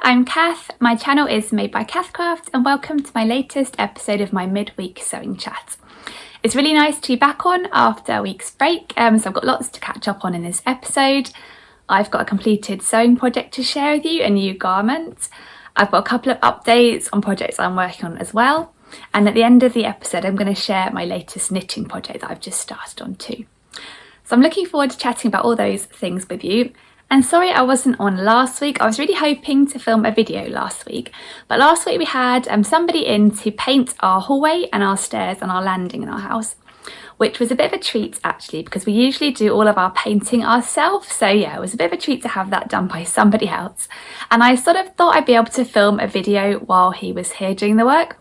I'm Cath. My channel is Made by Cath Craft and welcome to my latest episode of my midweek sewing chat. It's really nice to be back on after a week's break, so I've got lots to catch up on in this episode. I've got a completed sewing project to share with you, a new garment. I've got a couple of updates on projects I'm working on as well. And at the end of the episode, I'm going to share my latest knitting project that I've just started on too. So I'm looking forward to chatting about all those things with you. And sorry I wasn't on last week. I was really hoping to film a video last week. But last week we had somebody in to paint our hallway and our stairs and our landing in our house, which was a bit of a treat actually, because we usually do all of our painting ourselves. So yeah, it was a bit of a treat to have that done by somebody else. And I sort of thought I'd be able to film a video while he was here doing the work.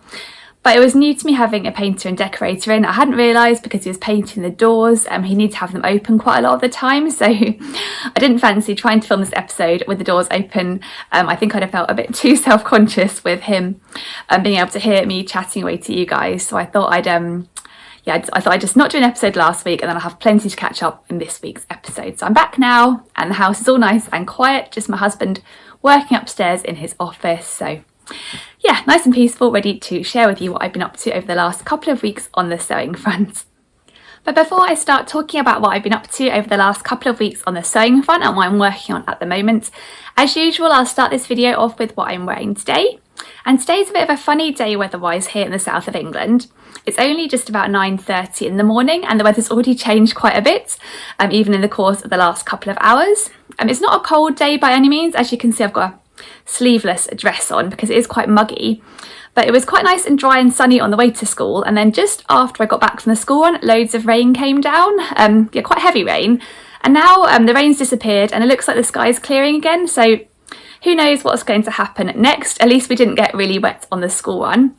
But it was new to me having a painter and decorator in. I hadn't realised because he was painting the doors, he needed to have them open quite a lot of the time. So I didn't fancy trying to film this episode with the doors open. I think I'd have felt a bit too self-conscious with him being able to hear me chatting away to you guys. So I thought I thought I'd just not do an episode last week and then I'll have plenty to catch up in this week's episode. So I'm back now and the house is all nice and quiet, just my husband working upstairs in his office. So yeah, nice and peaceful, ready to share with you what I've been up to over the last couple of weeks on the sewing front. But before I start talking about what I've been up to over the last couple of weeks on the sewing front and what I'm working on at the moment, as usual, I'll start this video off with what I'm wearing today. And today's a bit of a funny day weather-wise here in the south of England. It's only just about 9:30 in the morning and the weather's already changed quite a bit, even in the course of the last couple of hours. It's not a cold day by any means. As you can see, I've got a sleeveless dress on because it is quite muggy, but it was quite nice and dry and sunny on the way to school, and then just after I got back from the school run, loads of rain came down, quite heavy rain, and now the rain's disappeared and it looks like the sky is clearing again, so who knows what's going to happen next. At least we didn't get really wet on the school run.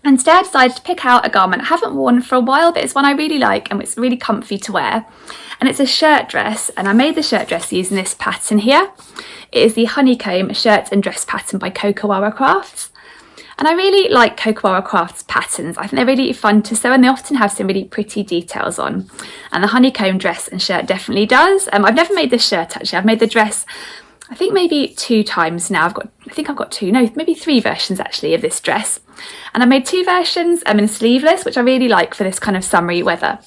And today I decided to pick out a garment I haven't worn for a while, but it's one I really like and it's really comfy to wear. And it's a shirt dress, and I made the shirt dress using this pattern here. It is the Honeycomb shirt and dress pattern by Kokowara Crafts. And I really like Kokowara Crafts patterns. I think they're really fun to sew and they often have some really pretty details on. And the Honeycomb dress and shirt definitely does. I've never made this shirt actually. I've made the dress I think maybe 2 times now. I've got maybe 3 versions actually of this dress. And I made 2 versions in sleeveless, which I really like for this kind of summery weather.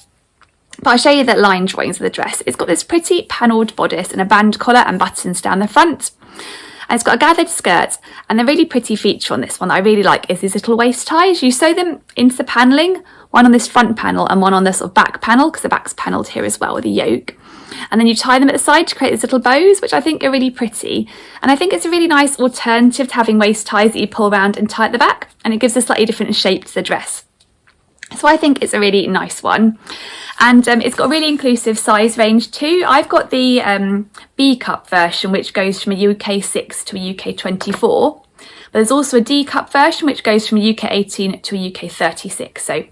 But I'll show you the line drawings of the dress. It's got this pretty panelled bodice and a band collar and buttons down the front. And it's got a gathered skirt, and the really pretty feature on this one that I really like is these little waist ties. You sew them into the panelling, one on this front panel and one on this sort of back panel, because the back's panelled here as well with a yoke. And then you tie them at the side to create these little bows, which I think are really pretty. And I think it's a really nice alternative to having waist ties that you pull around and tie at the back, and it gives a slightly different shape to the dress. So I think it's a really nice one. And it's got a really inclusive size range too. I've got the B cup version, which goes from a UK 6 to a UK 24. But there's also a D cup version, which goes from a UK 18 to a UK 36. So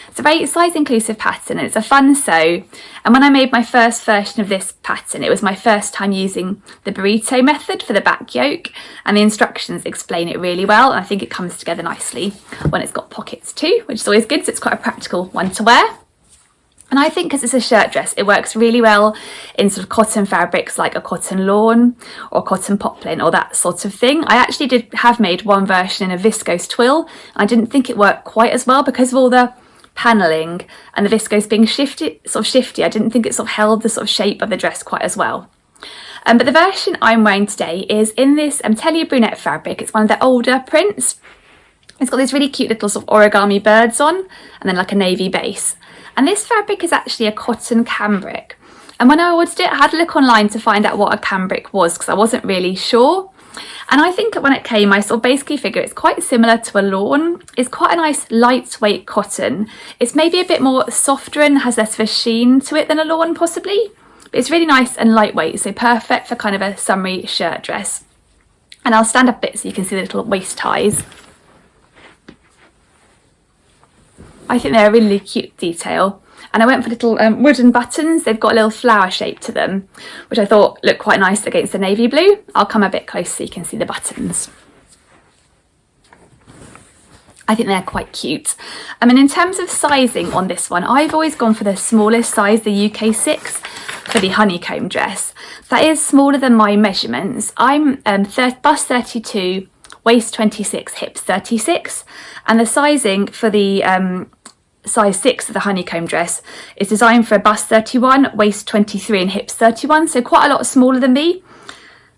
it's a very size inclusive pattern and it's a fun sew. And when I made my first version of this pattern, it was my first time using the burrito method for the back yoke. And the instructions explain it really well. And I think it comes together nicely when it's got pockets too, which is always good. So it's quite a practical one to wear. And I think because it's a shirt dress, it works really well in sort of cotton fabrics like a cotton lawn or cotton poplin or that sort of thing. I actually have made one version in a viscose twill. I didn't think it worked quite as well because of all the panelling and the viscose being shifty. I didn't think it sort of held the sort of shape of the dress quite as well. But the version I'm wearing today is in this Atelier Brunette fabric. It's one of the older prints. It's got these really cute little sort of origami birds on and then like a navy base. And this fabric is actually a cotton cambric. And when I ordered it, I had a look online to find out what a cambric was because I wasn't really sure. And I think when it came, I sort of basically figure it's quite similar to a lawn. It's quite a nice lightweight cotton. It's maybe a bit more softer and has less of a sheen to it than a lawn possibly. But it's really nice and lightweight, so perfect for kind of a summery shirt dress. And I'll stand up a bit so you can see the little waist ties. I think they're a really cute detail. And I went for little wooden buttons. They've got a little flower shape to them, which I thought looked quite nice against the navy blue. I'll come a bit closer so you can see the buttons. I think they're quite cute. And in terms of sizing on this one, I've always gone for the smallest size, the UK 6, for the Honeycomb dress. That is smaller than my measurements. I'm bust 32, waist 26, hips 36, and the sizing for the size 6 of the Honeycomb dress is designed for a bust 31, waist 23 and hips 31, so quite a lot smaller than me.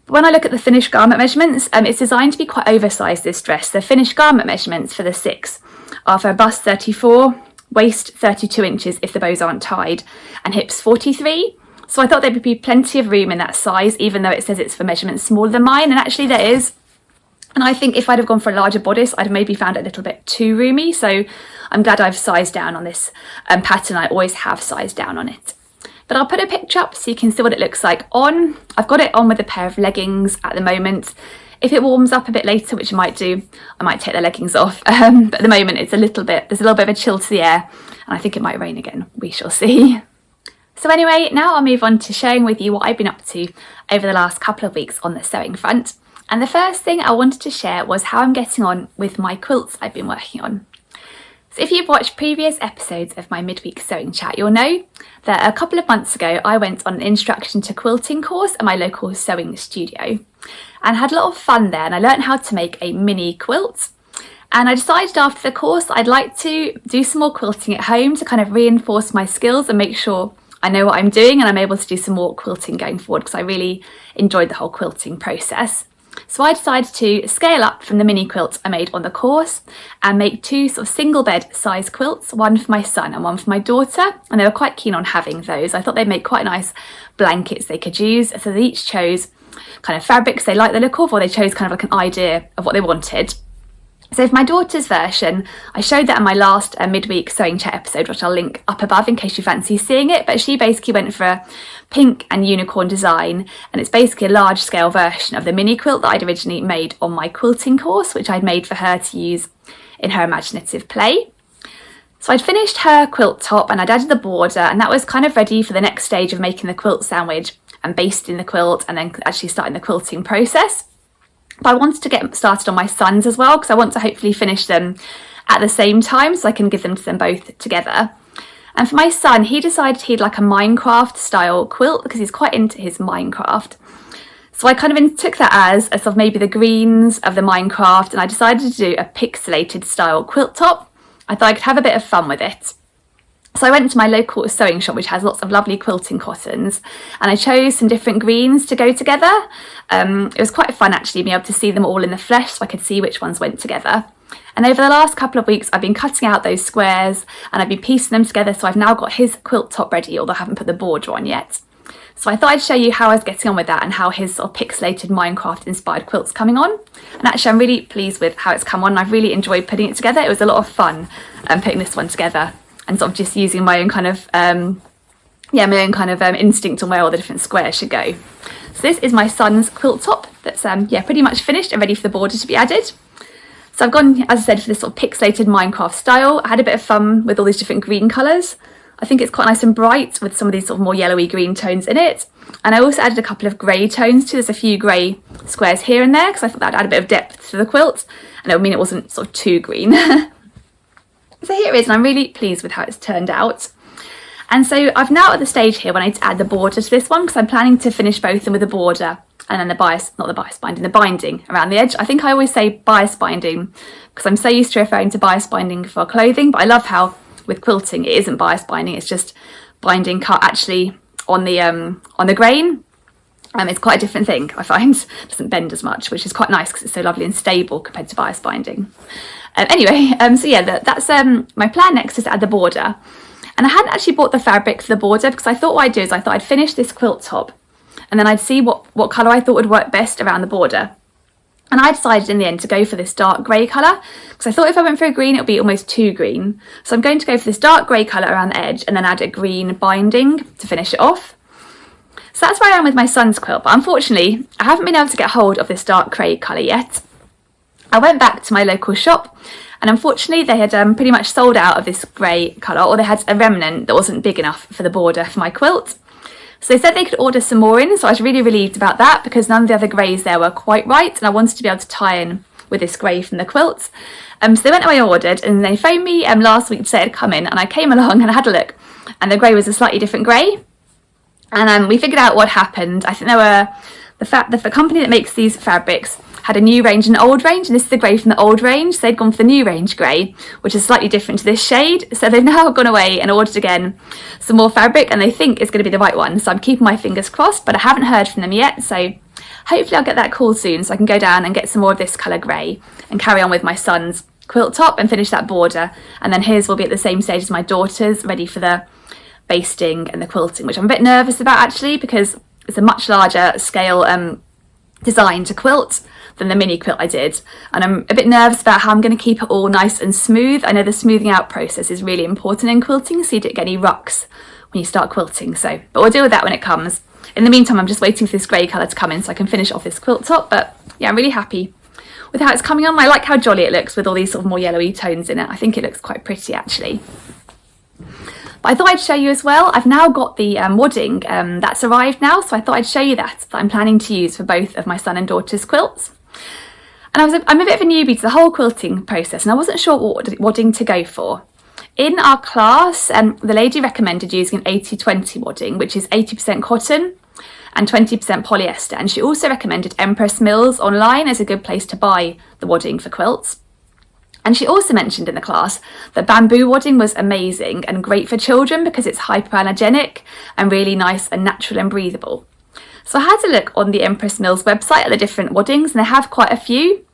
But when I look at the finished garment measurements, it's designed to be quite oversized, this dress. The finished garment measurements for the 6 are for a bust 34, waist 32 inches if the bows aren't tied, and hips 43. So I thought there would be plenty of room in that size, even though it says it's for measurements smaller than mine, and actually there is. And I think if I'd have gone for a larger bodice, I'd have maybe found it a little bit too roomy. So I'm glad I've sized down on this pattern. I always have sized down on it. But I'll put a picture up so you can see what it looks like on. I've got it on with a pair of leggings at the moment. If it warms up a bit later, which it might do, I might take the leggings off. But at the moment, there's a little bit of a chill to the air, and I think it might rain again. We shall see. So anyway, now I'll move on to sharing with you what I've been up to over the last couple of weeks on the sewing front. And the first thing I wanted to share was how I'm getting on with my quilts I've been working on. So if you've watched previous episodes of my midweek sewing chat, you'll know that a couple of months ago I went on an introduction to quilting course at my local sewing studio and had a lot of fun there, and I learned how to make a mini quilt. And I decided after the course I'd like to do some more quilting at home to kind of reinforce my skills and make sure I know what I'm doing and I'm able to do some more quilting going forward, because I really enjoyed the whole quilting process. So I decided to scale up from the mini quilt I made on the course and make 2 sort of single bed size quilts, one for my son and one for my daughter, and they were quite keen on having those. I thought they'd make quite nice blankets they could use, so they each chose kind of fabrics they liked the look of, or they chose kind of like an idea of what they wanted. So for my daughter's version, I showed that in my last midweek sewing chat episode, which I'll link up above in case you fancy seeing it, but she basically went for a pink and unicorn design, and it's basically a large scale version of the mini quilt that I'd originally made on my quilting course, which I'd made for her to use in her imaginative play. So I'd finished her quilt top and I'd added the border, and that was kind of ready for the next stage of making the quilt sandwich and basting the quilt and then actually starting the quilting process. But I wanted to get started on my son's as well, because I want to hopefully finish them at the same time so I can give them to them both together. And for my son, he decided he'd like a Minecraft style quilt because he's quite into his Minecraft. So I kind of took that as sort of maybe the greens of the Minecraft, and I decided to do a pixelated style quilt top. I thought I could have a bit of fun with it. So I went to my local sewing shop, which has lots of lovely quilting cottons, and I chose some different greens to go together. It was quite fun actually being able to see them all in the flesh, so I could see which ones went together. And over the last couple of weeks I've been cutting out those squares and I've been piecing them together, so I've now got his quilt top ready, although I haven't put the border on yet. So I thought I'd show you how I was getting on with that and how his sort of pixelated Minecraft inspired quilt's coming on. And actually I'm really pleased with how it's come on. I've really enjoyed putting it together. It was a lot of fun putting this one together, and sort of just using my own kind of instinct on where all the different squares should go. So this is my son's quilt top that's pretty much finished and ready for the border to be added. So I've gone, as I said, for this sort of pixelated Minecraft style. I had a bit of fun with all these different green colours. I think it's quite nice and bright with some of these sort of more yellowy green tones in it. And I also added a couple of grey tones too. There's a few grey squares here and there because I thought that would add a bit of depth to the quilt, and it would mean it wasn't sort of too green. So here it is, and I'm really pleased with how it's turned out. And so I've now at the stage here when I need to add the border to this one, because I'm planning to finish both of them with a border and then the binding around the edge. I think I always say bias binding because I'm so used to referring to bias binding for clothing, but I love how with quilting it isn't bias binding, it's just binding cut actually on the grain. It's quite a different thing, I find. It doesn't bend as much, which is quite nice because it's so lovely and stable compared to bias binding. That's my plan next is to add the border. And I hadn't actually bought the fabric for the border because I thought what I'd do is I thought I'd finish this quilt top and then I'd see what colour I thought would work best around the border. And I decided in the end to go for this dark grey colour because I thought if I went for a green it would be almost too green. So I'm going to go for this dark grey colour around the edge and then add a green binding to finish it off. So that's where I am with my son's quilt, but unfortunately I haven't been able to get hold of this dark grey colour yet. I went back to my local shop and unfortunately they had pretty much sold out of this grey colour, or they had a remnant that wasn't big enough for the border for my quilt. So they said they could order some more in, so I was really relieved about that because none of the other greys there were quite right and I wanted to be able to tie in with this grey from the quilt. So they went away and ordered, and they phoned me last week to say it had come in, and I came along and I had a look and the grey was a slightly different grey. And we figured out what happened. I think the company that makes these fabrics had a new range and an old range, and this is the grey from the old range. So they'd gone for the new range grey, which is slightly different to this shade. So they've now gone away and ordered again some more fabric, and they think it's going to be the right one. So I'm keeping my fingers crossed, but I haven't heard from them yet. So hopefully I'll get that call soon, so I can go down and get some more of this colour grey and carry on with my son's quilt top and finish that border. And then his will be at the same stage as my daughter's, ready for the basting and the quilting, which I'm a bit nervous about actually, because it's a much larger scale design to quilt than the mini quilt I did, and I'm a bit nervous about how I'm going to keep it all nice and smooth. I know the smoothing out process is really important in quilting, so you don't get any rucks when you start quilting, but we'll deal with that when it comes. In the meantime, I'm just waiting for this grey colour to come in so I can finish off this quilt top. But yeah, I'm really happy with how it's coming on. I like how jolly it looks with all these sort of more yellowy tones in it. I think it looks quite pretty actually. But I thought I'd show you as well, I've now got the wadding that's arrived now, so I thought I'd show you that I'm planning to use for both of my son and daughter's quilts. And I'm a bit of a newbie to the whole quilting process, and I wasn't sure what wadding to go for. In our class, the lady recommended using an 80-20 wadding, which is 80% cotton and 20% polyester, and she also recommended Empress Mills online as a good place to buy the wadding for quilts. And she also mentioned in the class that bamboo wadding was amazing and great for children because it's hypoallergenic and really nice and natural and breathable. So I had a look on the Empress Mills website at the different waddings, and they have quite a few.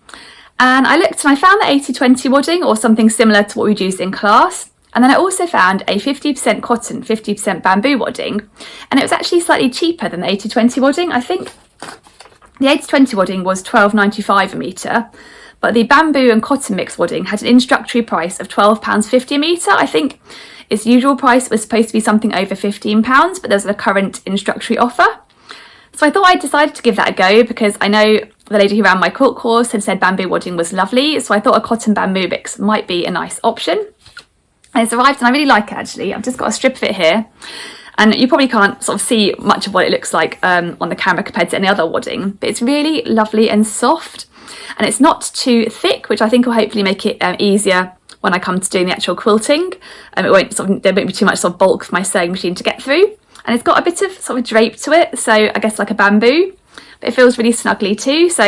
And I looked and I found the 80-20 wadding, or something similar to what we'd used in class. And then I also found a 50% cotton, 50% bamboo wadding, and it was actually slightly cheaper than the 80-20 wadding. I think the 80-20 wadding was £12.95 a metre, but the bamboo and cotton mix wadding had an introductory price of £12.50 a metre. I think its usual price was supposed to be something over £15, but there's a current introductory offer. So I thought I decided to give that a go because I know the lady who ran my quilt course had said bamboo wadding was lovely, so I thought a cotton bamboo mix might be a nice option. And it's arrived and I really like it actually. I've just got a strip of it here, and you probably can't sort of see much of what it looks like on the camera compared to any other wadding, but it's really lovely and soft, and it's not too thick, which I think will hopefully make it easier when I come to doing the actual quilting. There won't be too much sort of bulk for my sewing machine to get through, and it's got a bit of sort of drape to it, so I guess like a bamboo, but it feels really snugly too. So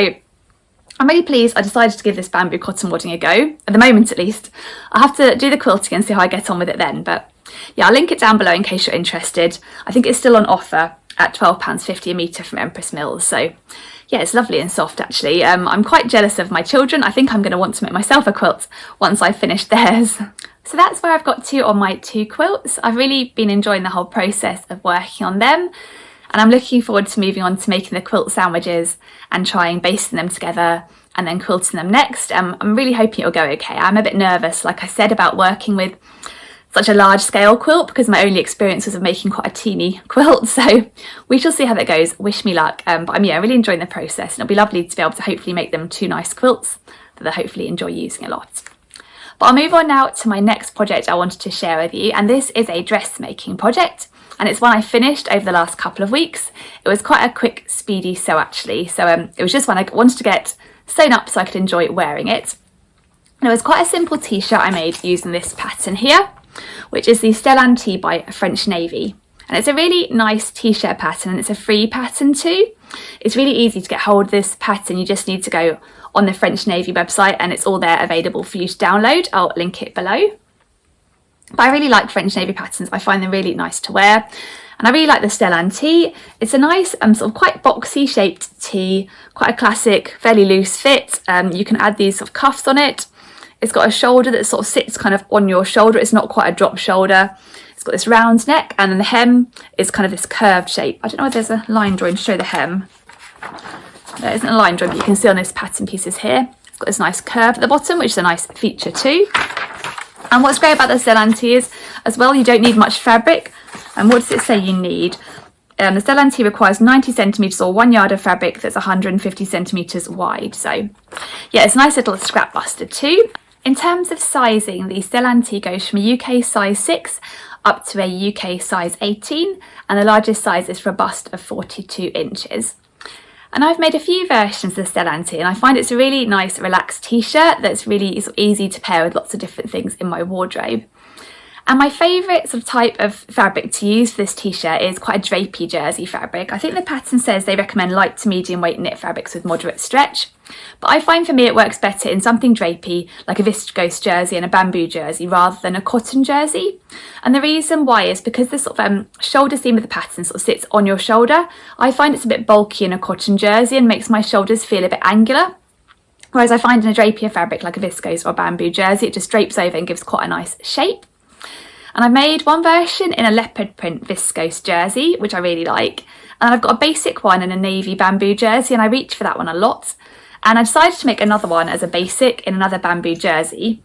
I'm really pleased I decided to give this bamboo cotton wadding a go, at the moment at least. I'll have to do the quilting and see how I get on with it then, but yeah, I'll link it down below in case you're interested. I think it's still on offer at £12.50 a metre from Empress Mills, so yeah, it's lovely and soft actually. I'm quite jealous of my children. I think I'm going to want to make myself a quilt once I've finished theirs. So that's where I've got to on my two quilts. I've really been enjoying the whole process of working on them, and I'm looking forward to moving on to making the quilt sandwiches and trying basting them together and then quilting them next. I'm really hoping it'll go okay. I'm a bit nervous, like I said, about working with such a large scale quilt because my only experience was of making quite a teeny quilt, so we shall see how that goes. Wish me luck, but I'm really enjoying the process, and it'll be lovely to be able to hopefully make them two nice quilts that they'll hopefully enjoy using a lot. But I'll move on now to my next project I wanted to share with you, and this is a dressmaking project, and it's one I finished over the last couple of weeks. It was quite a quick, speedy sew actually, so it was just one I wanted to get sewn up so I could enjoy wearing it. And it was quite a simple t-shirt I made using this pattern here, which is the Stellantis by French Navy. And it's a really nice t-shirt pattern, and it's a free pattern too. It's really easy to get hold of this pattern. You just need to go on the French Navy website and it's all there available for you to download. I'll link it below. But I really like French Navy patterns. I find them really nice to wear. And I really like the Stellantis. It's a nice sort of quite boxy shaped tee, quite a classic, fairly loose fit. You can add these sort of cuffs on it. It's got a shoulder that sort of sits kind of on your shoulder. It's not quite a drop shoulder. It's got this round neck, and then the hem is kind of this curved shape. I don't know if there's a line drawing to show the hem. There isn't a line drawing, but you can see on this pattern pieces here. It's got this nice curve at the bottom, which is a nice feature too. And what's great about the Stellantis is, as well, you don't need much fabric. And what does it say you need? The Stellantis requires 90 centimetres or 1 yard of fabric that's 150 centimetres wide. So yeah, it's a nice little scrap buster too. In terms of sizing, the Stellantis goes from a UK size 6 up to a UK size 18, and the largest size is for a bust of 42 inches. And I've made a few versions of the Stellantis, and I find it's a really nice relaxed t-shirt that's really easy to pair with lots of different things in my wardrobe. And my favourite sort of type of fabric to use for this t-shirt is quite a drapey jersey fabric. I think the pattern says they recommend light to medium weight knit fabrics with moderate stretch, but I find for me it works better in something drapey like a viscose jersey and a bamboo jersey rather than a cotton jersey. And the reason why is because the sort of shoulder seam of the pattern sort of sits on your shoulder. I find it's a bit bulky in a cotton jersey and makes my shoulders feel a bit angular. Whereas I find in a drapier fabric like a viscose or a bamboo jersey, it just drapes over and gives quite a nice shape. And I made one version in a leopard print viscose jersey, which I really like. And I've got a basic one in a navy bamboo jersey, and I reach for that one a lot. And I decided to make another one as a basic in another bamboo jersey.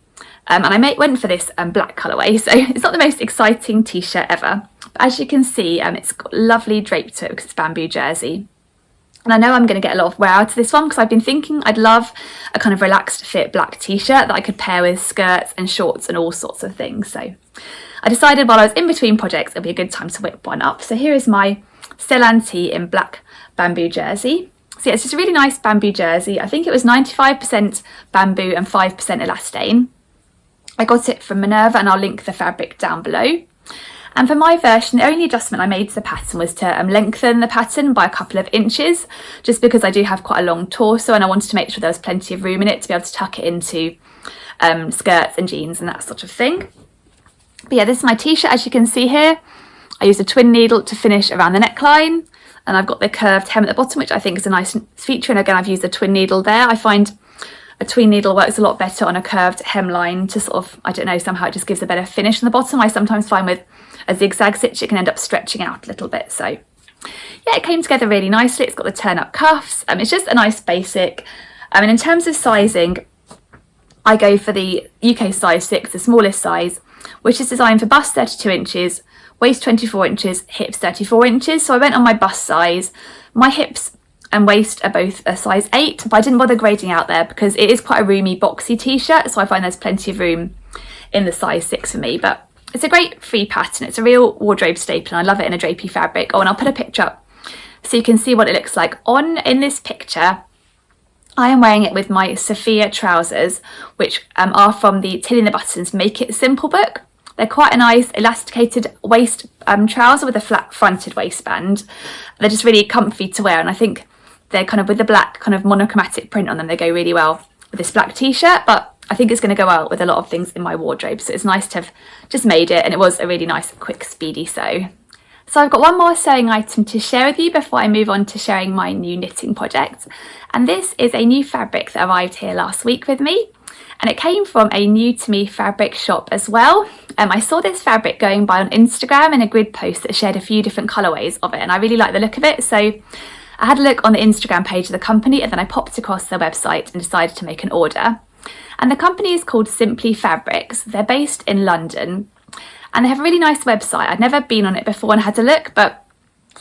And I went for this black colourway, so it's not the most exciting t-shirt ever. But as you can see, it's got lovely drape to it because it's bamboo jersey. And I know I'm going to get a lot of wear out of this one because I've been thinking I'd love a kind of relaxed fit black t-shirt that I could pair with skirts and shorts and all sorts of things. So I decided while I was in between projects it'd be a good time to whip one up. So here is my Stellanti in black bamboo jersey. So yeah, it's just a really nice bamboo jersey. I think it was 95% bamboo and 5% elastane. I got it from Minerva and I'll link the fabric down below. And for my version, the only adjustment I made to the pattern was to lengthen the pattern by a couple of inches, just because I do have quite a long torso and I wanted to make sure there was plenty of room in it to be able to tuck it into skirts and jeans and that sort of thing. But yeah, this is my t-shirt, as you can see here. I used a twin needle to finish around the neckline, and I've got the curved hem at the bottom, which I think is a nice feature. And again, I've used a twin needle there. I find a twin needle works a lot better on a curved hemline to sort of, I don't know, somehow it just gives a better finish on the bottom. I sometimes find with a zigzag stitch it can end up stretching out a little bit. So yeah, it came together really nicely. It's got the turn-up cuffs. It's just a nice basic. And in terms of sizing, I go for the UK size 6, the smallest size, which is designed for bust 32 inches, waist 24 inches, hips 34 inches. So I went on my bust size. My hips and waist are both a size 8, but I didn't bother grading out there because it is quite a roomy, boxy t-shirt, so I find there's plenty of room in the size 6 for me. But it's a great free pattern. It's a real wardrobe staple, and I love it in a drapey fabric. Oh, and I'll put a picture up so you can see what it looks like. In this picture, I am wearing it with my Sophia trousers, which are from the Tilling the Buttons Make It Simple book. They're quite a nice elasticated waist trouser with a flat fronted waistband. They're just really comfy to wear, and I think they're kind of with the black kind of monochromatic print on them, they go really well with this black t-shirt, but I think it's going to go well with a lot of things in my wardrobe. So it's nice to have just made it, and it was a really nice, quick, speedy sew. So I've got one more sewing item to share with you before I move on to sharing my new knitting project. And this is a new fabric that arrived here last week with me. And it came from a new to me fabric shop as well. I saw this fabric going by on Instagram in a grid post that shared a few different colourways of it, and I really like the look of it. So I had a look on the Instagram page of the company, and then I popped across their website and decided to make an order. And the company is called Simply Fabrics. They're based in London, and they have a really nice website. I'd never been on it before and had a look, but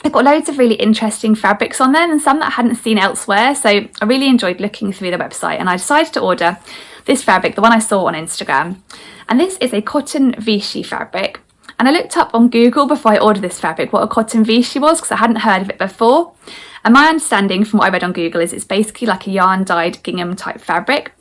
they've got loads of really interesting fabrics on there and some that I hadn't seen elsewhere. So I really enjoyed looking through the website, and I decided to order this fabric, the one I saw on Instagram. And this is a cotton Vichy fabric. And I looked up on Google before I ordered this fabric what a cotton Vichy was, because I hadn't heard of it before. And my understanding from what I read on Google is it's basically like a yarn dyed gingham type fabric.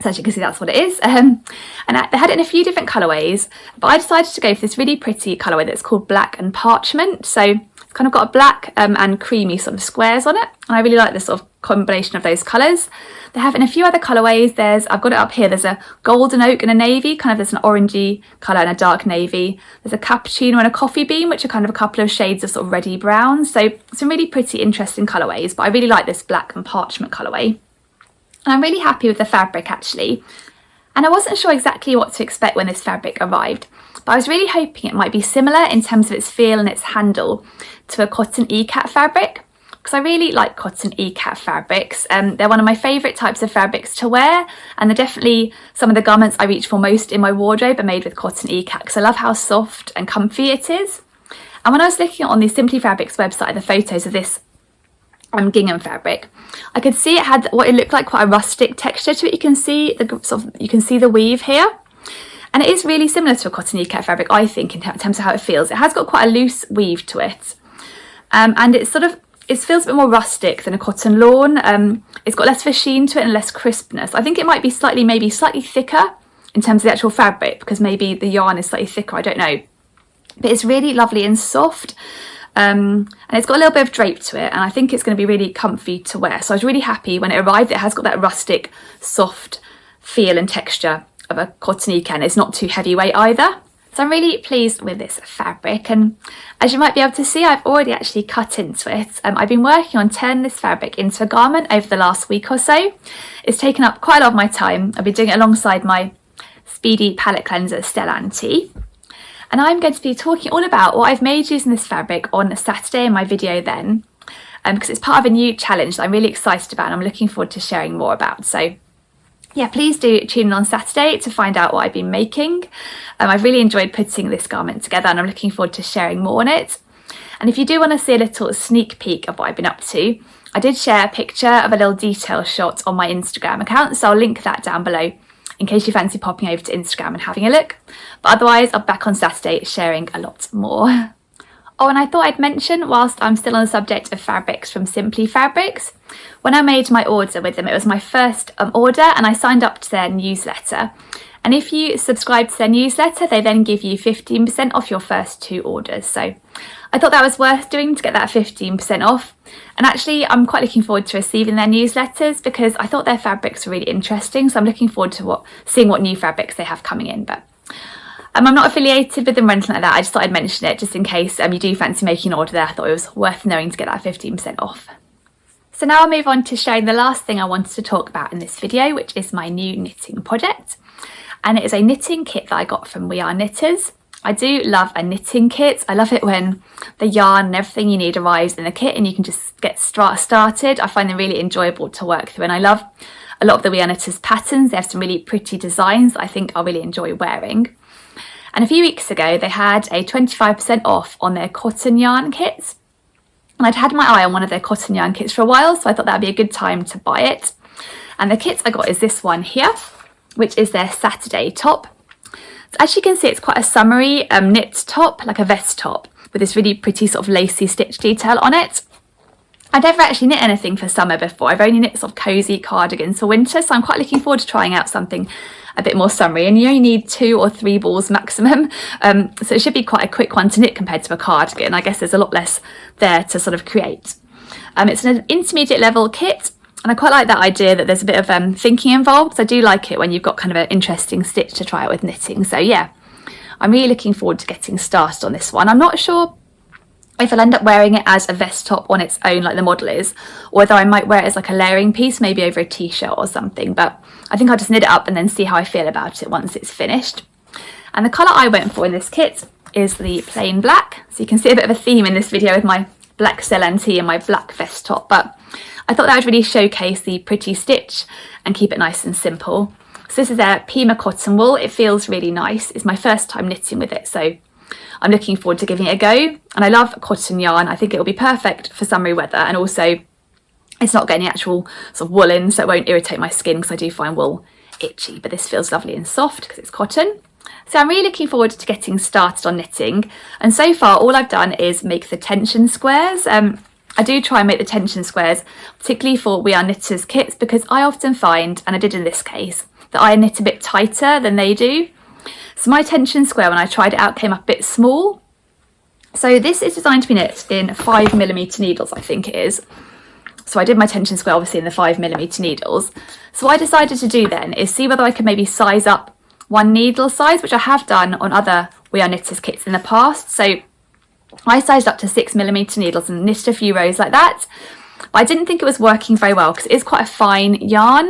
So as you can see, that's what it is. And they had it in a few different colourways, but I decided to go for this really pretty colourway that's called Black and Parchment. So it's kind of got a black and creamy sort of squares on it. And I really like the sort of combination of those colours. They have in a few other colourways. I've got it up here, there's a golden oak and a navy, kind of there's an orangey colour and a dark navy. There's a cappuccino and a coffee bean, which are kind of a couple of shades of sort of reddy brown. So some really pretty, interesting colourways, but I really like this Black and Parchment colourway. And I'm really happy with the fabric actually. And I wasn't sure exactly what to expect when this fabric arrived, but I was really hoping it might be similar in terms of its feel and its handle to a cotton ikat fabric, because I really like cotton ikat fabrics. They're one of my favourite types of fabrics to wear, and they're definitely some of the garments I reach for most in my wardrobe are made with cotton ikat, because I love how soft and comfy it is. And when I was looking on the Simply Fabrics website, the photos of this gingham fabric, I could see it had what it looked like quite a rustic texture to it. You can see the weave here, and it is really similar to a cotton ikat fabric, I think, in terms of how it feels. It has got quite a loose weave to it, and it feels a bit more rustic than a cotton lawn. It's got less of a sheen to it and less crispness. I think it might be slightly thicker in terms of the actual fabric, because maybe the yarn is slightly thicker, I don't know. But it's really lovely and soft, and it's got a little bit of drape to it, and I think it's going to be really comfy to wear. So I was really happy when it arrived. It has got that rustic, soft feel and texture of a cottonique, and it's not too heavyweight either. So I'm really pleased with this fabric, and as you might be able to see, I've already actually cut into it. I've been working on turning this fabric into a garment over the last week or so. It's taken up quite a lot of my time. I've been doing it alongside my Speedy Palette Cleanser Stellanti. And I'm going to be talking all about what I've made using this fabric on Saturday in my video then, because it's part of a new challenge that I'm really excited about and I'm looking forward to sharing more about. So yeah, please do tune in on Saturday to find out what I've been making. I've really enjoyed putting this garment together and I'm looking forward to sharing more on it. And if you do want to see a little sneak peek of what I've been up to, I did share a picture of a little detail shot on my Instagram account, so I'll link that down below in case you fancy popping over to Instagram and having a look. But otherwise, I'll be back on Saturday sharing a lot more. Oh, and I thought I'd mention, whilst I'm still on the subject of fabrics from Simply Fabrics, when I made my order with them, it was my first order, and I signed up to their newsletter. And if you subscribe to their newsletter, they then give you 15% off your first 2 orders. So I thought that was worth doing to get that 15% off. And actually, I'm quite looking forward to receiving their newsletters because I thought their fabrics were really interesting. So I'm looking forward to seeing what new fabrics they have coming in. But I'm not affiliated with them or anything like that. I just thought I'd mention it just in case you do fancy making an order there. I thought it was worth knowing to get that 15% off. So now I'll move on to sharing the last thing I wanted to talk about in this video, which is my new knitting project. And it is a knitting kit that I got from We Are Knitters. I do love a knitting kit. I love it when the yarn and everything you need arrives in the kit and you can just get started. I find them really enjoyable to work through, and I love a lot of the We Are Knitters patterns. They have some really pretty designs that I think I'll really enjoy wearing. And a few weeks ago they had a 25% off on their cotton yarn kits. And I'd had my eye on one of their cotton yarn kits for a while, so I thought that'd be a good time to buy it. And the kit I got is this one here, which is their Saturday top. So as you can see, it's quite a summery knit top, like a vest top, with this really pretty sort of lacy stitch detail on it. I'd never actually knit anything for summer before. I've only knit sort of cosy cardigans for winter, so I'm quite looking forward to trying out something a bit more summery. And you only need 2 or 3 balls maximum, so it should be quite a quick one to knit compared to a cardigan. I guess there's a lot less there to sort of create. It's an intermediate level kit, and I quite like that idea that there's a bit of thinking involved. So I do like it when you've got kind of an interesting stitch to try out with knitting. So yeah, I'm really looking forward to getting started on this one. I'm not sure if I'll end up wearing it as a vest top on its own like the model is, or whether I might wear it as like a layering piece, maybe over a t-shirt or something. But I think I'll just knit it up and then see how I feel about it once it's finished. And the colour I went for in this kit is the plain black. So you can see a bit of a theme in this video with my black Stellanti and my black vest top, but I thought that would really showcase the pretty stitch and keep it nice and simple. So this is their Pima cotton wool. It feels really nice. It's my first time knitting with it, so I'm looking forward to giving it a go. And I love cotton yarn. I think it'll be perfect for summery weather, and also it's not got any actual sort of wool in, so it won't irritate my skin because I do find wool itchy, but this feels lovely and soft because it's cotton. So I'm really looking forward to getting started on knitting, and so far all I've done is make the tension squares. I do try and make the tension squares, particularly for We Are Knitters kits, because I often find, and I did in this case, that I knit a bit tighter than they do. So my tension square, when I tried it out, came up a bit small. So this is designed to be knit in 5mm needles, I think it is. So I did my tension square obviously in the 5mm needles. So what I decided to do then is see whether I could maybe size up one needle size, which I have done on other We Are Knitters kits in the past. So I sized up to 6mm needles and knitted a few rows like that. But I didn't think it was working very well because it is quite a fine yarn,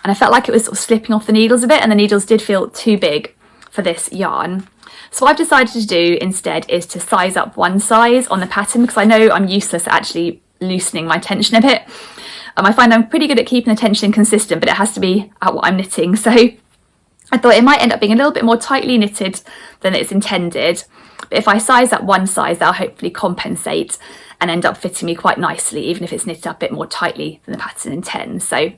and I felt like it was sort of slipping off the needles a bit, and the needles did feel too big for this yarn. So what I've decided to do instead is to size up one size on the pattern, because I know I'm useless at actually loosening my tension a bit. I find I'm pretty good at keeping the tension consistent, but it has to be at what I'm knitting. So I thought it might end up being a little bit more tightly knitted than it's intended. But if I size up one size, that'll hopefully compensate and end up fitting me quite nicely, even if it's knitted up a bit more tightly than the pattern intends. So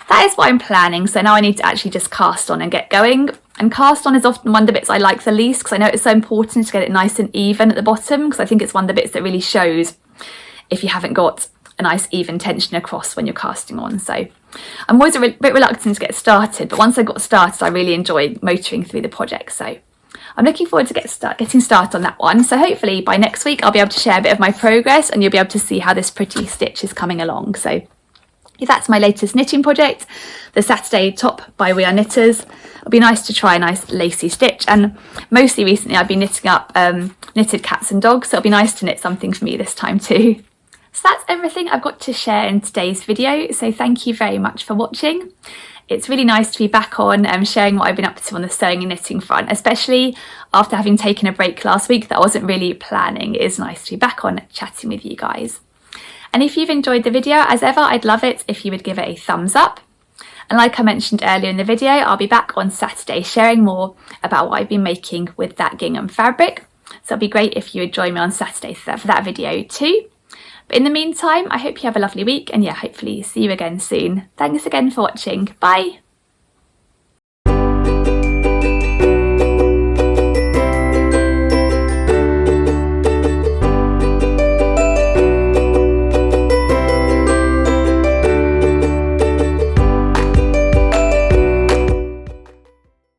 that is what I'm planning. So now I need to actually just cast on and get going. And cast on is often one of the bits I like the least, because I know it's so important to get it nice and even at the bottom, because I think it's one of the bits that really shows if you haven't got a nice even tension across when you're casting on. So I'm always a bit reluctant to get started, but once I got started I really enjoyed motoring through the project. So I'm looking forward to getting started on that one. So hopefully by next week I'll be able to share a bit of my progress and you'll be able to see how this pretty stitch is coming along. So that's my latest knitting project, the Saturday top by We Are Knitters. It'll be nice to try a nice lacy stitch, and mostly recently I've been knitting up knitted cats and dogs, so it'll be nice to knit something for me this time too. So that's everything I've got to share in today's video, so thank you very much for watching. It's really nice to be back on sharing what I've been up to on the sewing and knitting front, especially after having taken a break last week that I wasn't really planning. It is nice to be back on chatting with you guys. And if you've enjoyed the video, as ever, I'd love it if you would give it a thumbs up. And like I mentioned earlier in the video, I'll be back on Saturday sharing more about what I've been making with that gingham fabric. So it'll be great if you would join me on Saturday for that video too. But in the meantime, I hope you have a lovely week, and yeah, hopefully see you again soon. Thanks again for watching. Bye.